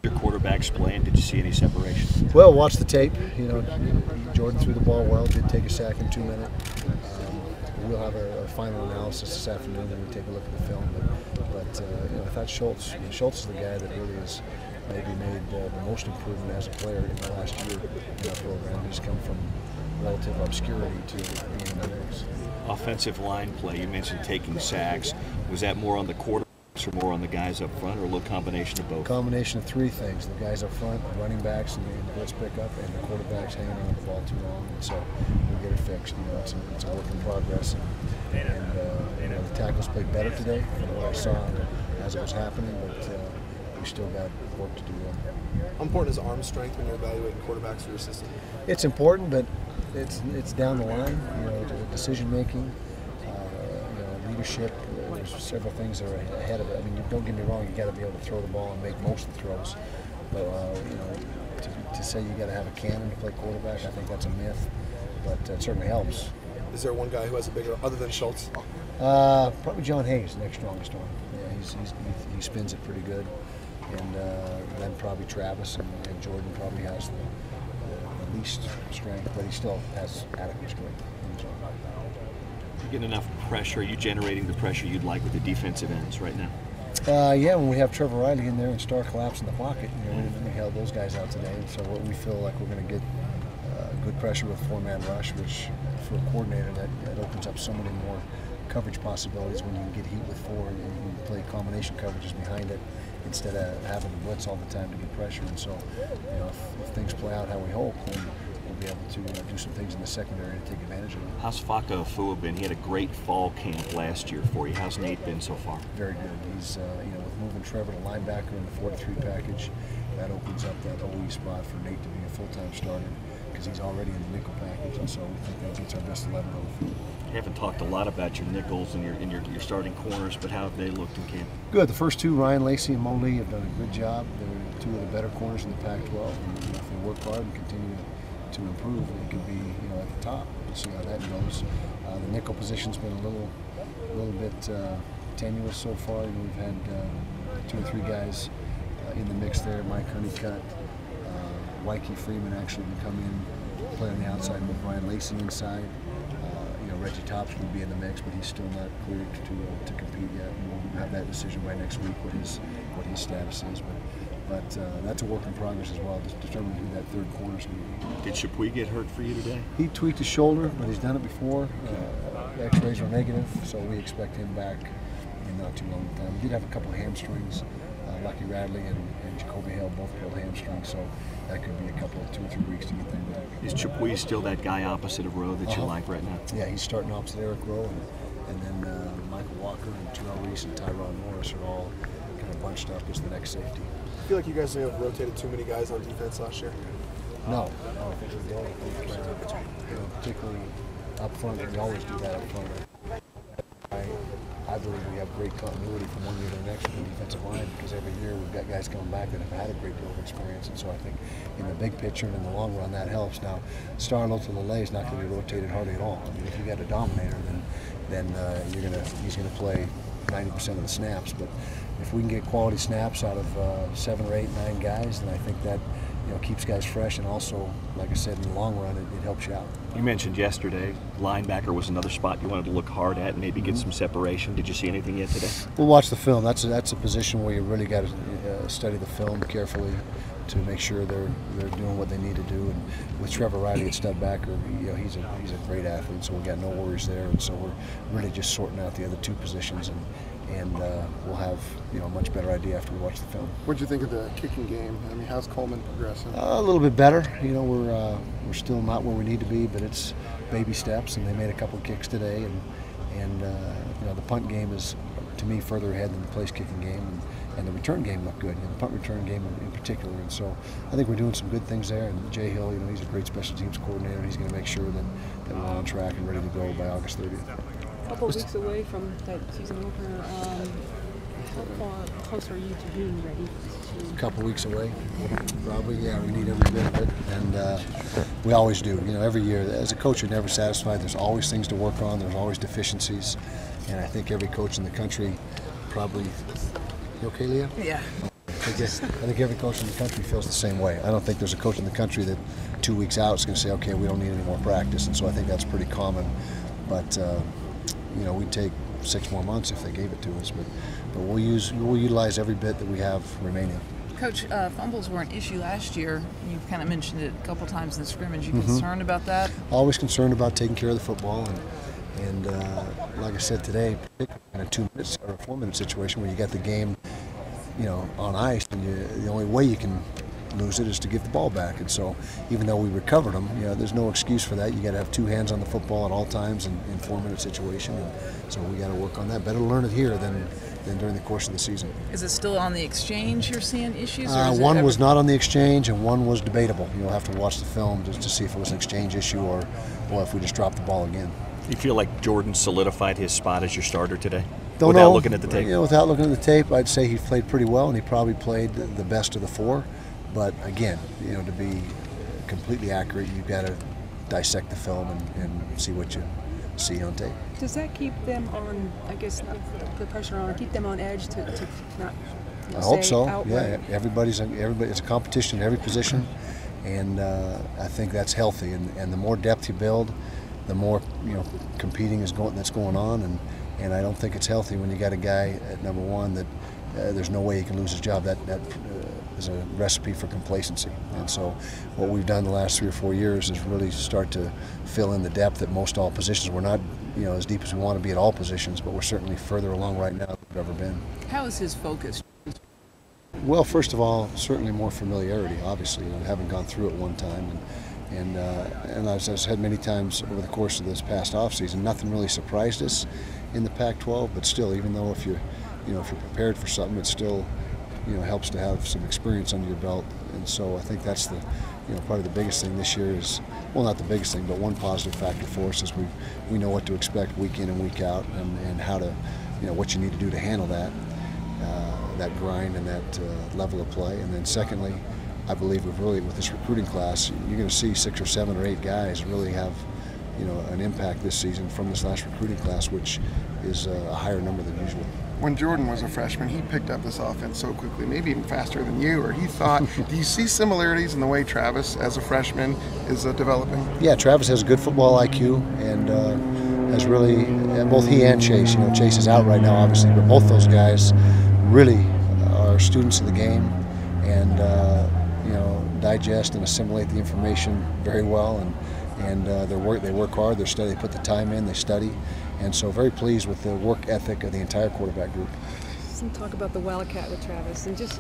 Your quarterback's playing. Did you see any separation? Well, watch the tape. You know, Jordan threw the ball well. Did take a sack in 2 minutes. We'll have a final analysis this afternoon, and we take a look at the film. But you know, I thought Schultz is the guy that really has maybe made the most improvement as a player in the last year in our program. He's come from relative obscurity to being in the mix. Offensive line play. You mentioned taking sacks. Was that more on the quarterbacks or more on the guys up front, or a little combination of both? Combination of three things: the guys up front, the running backs, and the blitz pickup, and the quarterbacks hanging on the ball too long. And so we get it fixed. You know, it's a work in progress. And you know, the tackles played better today than what I saw as it was happening, but we still got work to do. How important is arm strength when you're evaluating quarterbacks for your system? It's important, but it's down the line. You know, decision making, you know, leadership. There's several things that are ahead of it. I mean, don't get me wrong. You got to be able to throw the ball and make most of the throws. But you know, to say you got to have a cannon to play quarterback, I think that's a myth. But it certainly helps. Is there one guy who has a bigger, other than Schultz? Probably John Hayes, the next strongest one. Yeah, he spins it pretty good. And then probably Travis and Jordan probably has the least strength, but he still has adequate strength. You getting enough pressure? Are you generating the pressure you'd like with the defensive ends right now? Yeah, when we have Trevor Riley in there and Starr collapse in the pocket, you know, we held those guys out today, and so we feel like we're going to get good pressure with four-man rush, which for a coordinator that opens up so many more coverage possibilities when you can get heat with four and you can play combination coverages behind it instead of having to blitz all the time to get pressure. And so, you know, if things play out how we hope, then we'll be able to do some things in the secondary to take advantage of it. How's Faka Afua been? He had a great fall camp last year for you. How's Nate been so far? Very good. He's, you know, with moving Trevor to linebacker in the 4-3 package, that opens up that OE spot for Nate to be a full-time starter because he's already in the nickel package, and so we think that gets our best 11 on the field. You haven't talked a lot about your nickels and your starting corners, but how have they looked in camp? Good. The first two, Ryan Lacey and Mo Lee, have done a good job. They're two of the better corners in the Pac-12, and if they work hard and continue to improve, they could be, you know, at the top. We'll see how that goes. The nickel position's been a little bit tenuous so far. You know, we've had 2 or 3 guys in the mix there. Mike Honeycutt, Wyke Freeman actually can come in, play on the outside with Ryan Lacey inside. You know, Reggie Tops will be in the mix, but he's still not cleared to compete yet. And we'll have that decision by next week what his status is. But that's a work in progress as well, to determine who that third corner is going to be. Did Chapuis get hurt for you today? He tweaked his shoulder, but he's done it before. X-rays were negative, so we expect him back in not too long a time. We did have a couple of hamstrings. Lucky Radley and Jacoby Hale both pulled hamstrings, so that could be a couple of 2 or 3 weeks to get them back. Is Chapuis still that guy opposite of Rowe that you like right now? Yeah, he's starting opposite Eric Rowe, and then Michael Walker and Terrell Reese and Tyron Morris are all kind of bunched up as the next safety. I feel like you guys may have rotated too many guys on defense last year. No, I don't think we will. You know, particularly up front, we always do that up front. I believe we have great continuity from one year to the next with the defensive line because every year we've got guys coming back that have had a great deal of experience, and so I think in the big picture and in the long run that helps. Now, Star Lotulelei is not going to be rotated hardly at all. I mean, if you got a dominator, then he's going to play 90% of the snaps. But if we can get quality snaps out of 7 or 8, 9 guys, then I think that, you know, keeps guys fresh, and also, like I said, in the long run, it helps you out. You mentioned yesterday linebacker was another spot you wanted to look hard at and maybe get some separation. Did you see anything yet today? We'll watch the film. That's a position where you really got to study the film carefully to make sure they're doing what they need to do. And with Trevor Riley at stud backer, you know, he's a great athlete, so we got no worries there. And so we're really just sorting out the other 2 positions, and we'll have, you know, a much better idea after we watch the film. What did you think of the kicking game? I mean, how's Coleman progressing? A little bit better. You know, we're still not where we need to be, but it's baby steps, and they made a couple of kicks today, and you know, the punt game is, to me, further ahead than the place kicking game, and the return game looked good, you know, the punt return game in particular. And so I think we're doing some good things there. And Jay Hill, you know, he's a great special teams coordinator, and he's going to make sure that we're on track and ready to go by August 30th. A couple weeks away from that season opener, how far close are you to being ready? A couple weeks away, probably. Yeah, we need every bit of it, and we always do. You know, every year, as a coach, you're never satisfied. There's always things to work on. There's always deficiencies, and I think every coach in the country probably. You okay, Leah? Yeah. think every coach in the country feels the same way. I don't think there's a coach in the country that 2 weeks out is going to say, okay, we don't need any more practice, and so I think that's pretty common. But you know, we'd take 6 more months if they gave it to us, but we'll utilize every bit that we have remaining. Coach, fumbles were an issue last year. You've kind of mentioned it a couple times in the scrimmage. You concerned about that? Always concerned about taking care of the football, and like I said today, particularly in a 2 minute or a 4 minute situation where you got the game, you know, on ice, and the only way you can lose it is to give the ball back. And so, even though we recovered them, you know, there's no excuse for that. You got to have 2 hands on the football at all times in 4 minute situation. And so we got to work on that. Better learn it here than during the course of the season. Is it still on the exchange you're seeing issues? One was not on the exchange, and one was debatable. You'll have to watch the film just to see if it was an exchange issue or if we just dropped the ball again. You feel like Jordan solidified his spot as your starter today? Don't without know. Looking at the tape? You know, without looking at the tape, I'd say he played pretty well, and he probably played the best of the 4. But again, you know, to be completely accurate, you've got to dissect the film and see what you see on tape. Does that keep them on, I guess, not the pressure on, keep them on edge to not, you know, I hope say so. outright? Yeah, everybody. It's a competition in every position, and I think that's healthy. And the more depth you build, the more, you know, competing that's going on, and I don't think it's healthy when you got a guy at number 1 that there's no way he can lose his job. That is a recipe for complacency. And so what we've done the last 3 or 4 years is really start to fill in the depth at most all positions. We're not, you know, as deep as we want to be at all positions, but we're certainly further along right now than we've ever been. How is his focus? Well, first of all, certainly more familiarity, obviously. You know, having gone through it one time, and as I've said many times over the course of this past offseason, nothing really surprised us in the Pac-12, but still, even though if you're prepared for something, it still, you know, helps to have some experience under your belt. And so I think that's the, you know, probably the biggest thing this year is, well, not the biggest thing, but one positive factor for us is we know what to expect week in and week out, and how to, you know, what you need to do to handle that grind and that level of play. And then secondly, I believe with this recruiting class, you're going to see 6 or 7 or 8 guys really have, you know, an impact this season from this last recruiting class, which is a higher number than usual. When Jordan was a freshman, he picked up this offense so quickly, maybe even faster than you, or he thought. Do you see similarities in the way Travis, as a freshman, is developing? Yeah, Travis has good football IQ, and has really, both he and Chase, you know, Chase is out right now, obviously, but both those guys really are students of the game, and you know, digest and assimilate the information very well, and they work hard, they study, they put the time in, they study, and so very pleased with the work ethic of the entire quarterback group. Some talk about the Wildcat with Travis, and just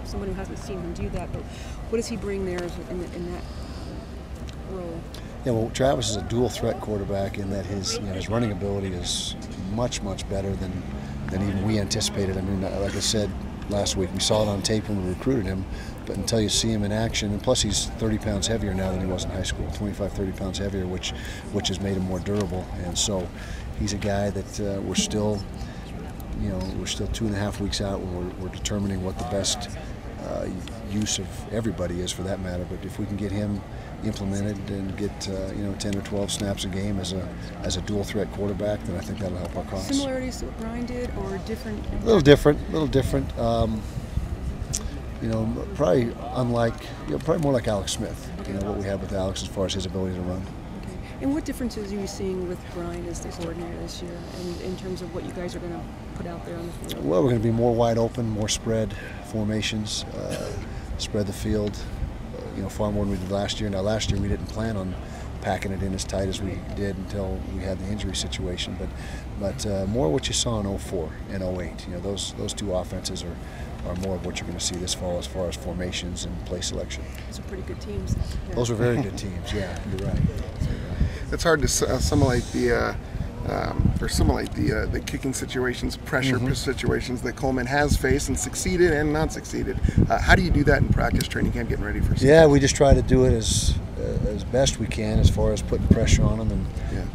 someone who hasn't seen him do that, but what does he bring there in that role? Yeah, well, Travis is a dual threat quarterback in that his running ability is much better than even we anticipated. I mean, like I said last week, we saw it on tape when we recruited him, but until you see him in action, and plus he's 30 pounds heavier now than he was in high school, 25-30 pounds heavier, which has made him more durable. And so he's a guy that we're still 2.5 weeks out when we're determining what the best use of everybody is, for that matter. But if we can get him implemented and get 10 or 12 snaps a game as a dual threat quarterback, then I think that'll help our cause. Similarities to what Brian did, or different? A little different. You know, probably unlike, probably more like Alex Smith. Okay. You know, what we have with Alex as far as his ability to run. Okay. And what differences are you seeing with Brian as the coordinator this year, and in terms of what you guys are going to put out there on the field? Well, we're going to be more wide open, more spread formations, spread the field, far more than we did last year. Now, last year we didn't plan on packing it in as tight as we did until we had the injury situation. But more what you saw in 04 and 08. You know, those two offenses are more of what you're going to see this fall as far as formations and play selection. Those are pretty good teams. Yeah. Those are very good teams. Yeah, you're right. It's hard to assimilate the kicking situations, pressure situations that Coleman has faced and succeeded and not succeeded. How do you do that in practice training camp, getting ready for season? Yeah, we just try to do it as best we can as far as putting pressure on them, and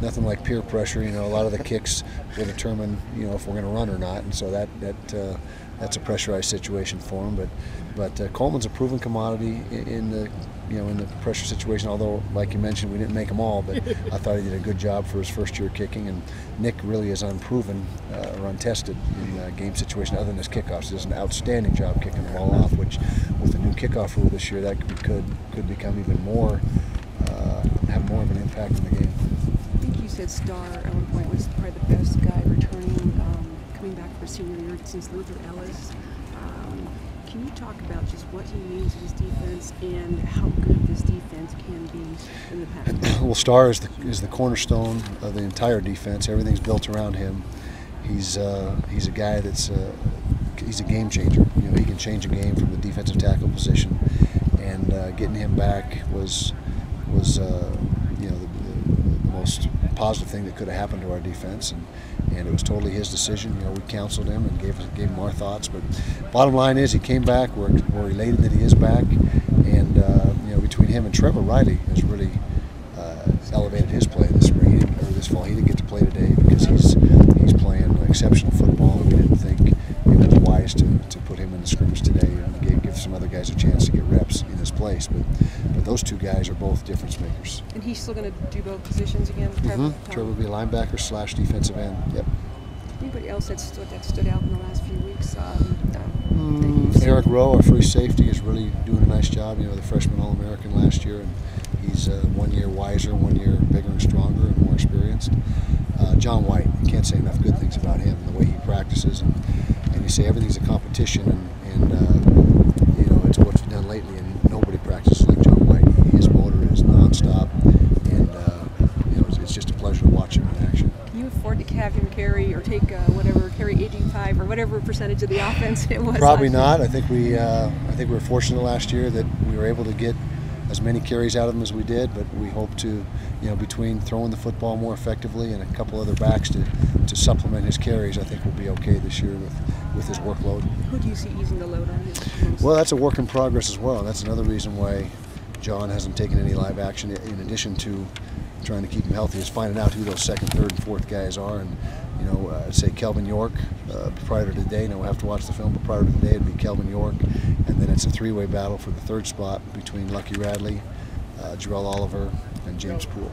nothing like peer pressure. You know, a lot of the kicks will determine, if we're going to run or not, and so that that's a pressurized situation for him. But Coleman's a proven commodity in the in the pressure situation. Although, like you mentioned, we didn't make them all, but I thought he did a good job for his first year kicking. And Nick really is unproven or untested in game situation other than his kickoffs. He does an outstanding job kicking the ball off, which with the new kickoff rule this year, that could become even more have more of an impact in the game. I think you said Starr at one point was probably the best guy returning, coming back for senior year since Luther Ellis. Can you talk about just what he means to his defense and how good this defense can be in the past? Well, Starr is the cornerstone of the entire defense. Everything's built around him. He's a guy that's he's a game changer. He can change a game from the defensive tackle position, and getting him back was the most positive thing that could have happened to our defense, and it was totally his decision. We counseled him and gave him our thoughts. But bottom line is, he came back. We're elated that he is back, and between him and Trevor Riley has really elevated his play this spring or this fall. He didn't get to play today because he's playing exceptional football, and we didn't think it was wise to put him in the scrimmage today and give some other guys a chance to get reps in his place. But those two guys are both difference makers. And he's still going to do both positions again? Trevor will be a linebacker / defensive end. Yep. Anybody else that stood out in the last few weeks? Eric Rowe, our free safety, is really doing a nice job. The freshman All-American last year, and he's 1 year wiser, 1 year bigger and stronger and more experienced. John White, you can't say enough good things about him, the way he practices, and you say everything's a competition, and it's what's done lately, and nobody practices like John White. His motor is nonstop, and it's just a pleasure to watch him in action. Can you afford to have him carry or take carry 85 or whatever percentage of the offense it was? Probably not. I think we were fortunate last year that we were able to get as many carries out of him as we did, but we hope to, between throwing the football more effectively and a couple other backs to supplement his carries, I think we'll be okay this year with his workload. Who do you see easing the load on him? Well, that's a work in progress as well, and that's another reason why John hasn't taken any live action in addition to trying to keep him healthy, is finding out who those second, third, and fourth guys are. And I'd say Kelvin York prior to today. Now we'll have to watch the film, but prior to today it'd be Kelvin York, and then it's a three-way battle for the third spot between Lucky Radley, Jarrell Oliver, and James Poole.